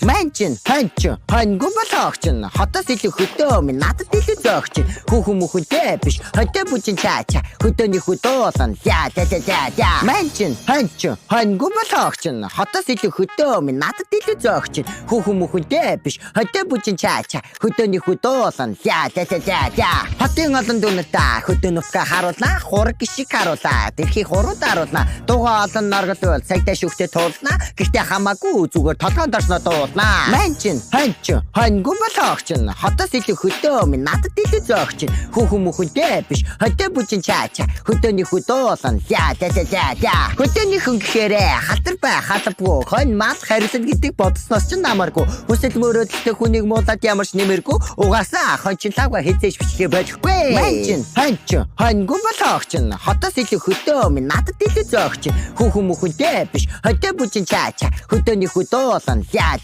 Манчин, ханчин, хангу болохчин. Хотоос илүү хөдөө минь надад илүү зөөгчин. Хүүхэн мөхөнтэй биш, хөдөө бүчин чаача. Хөдөөний хөдөөсөн. За. Манчин, ханчин, хангу болохчин. Хотоос илүү хөдөө минь надад илүү зөөгчин. Хүүхэн мөхөнтэй биш, хөдөө бүчин чаача. Хөдөөний хөдөөсөн. За. Хотын олон дүнэтаа хөдөөнөфкө харуулнаа. Хураг гişиг харуулаа. Тэрхий хурууд харуулнаа. Дугаа олон наргалвал цагтаа шүхтээ туулнаа. Гэхдээ хамаагүй зүгээр толгойн дорсноо дуулнаа. Манчин, ханчин, хангу болохчин. Хотоос илүү хөдөө минь надад илүү зөөгчин. Хүүхэн мөхөнтэй биш, хөдөө бүчин чаача. Хөдөөний хөдөөсөн. За. Хөдөөний хүн гэхээрээ халтар бай, халбгүй. Хонь мал харилсан гэдэг бодсноос ч намаргүй. Хүсэл мөрөөдөлтэй хүнийг муулаад ямарч нэмэргүй. Угаасаа хончлаагаа хизээж бичлэхээ болохгүй. Манчин, ханчин, хангу болохчин. Хотоос илүү хөдөө минь надад илүү зөөгчин. Хүүхэн мөхөнтэй биш, хөдөө бүчин чаача. Хөдөөний хөдөөсөн. За.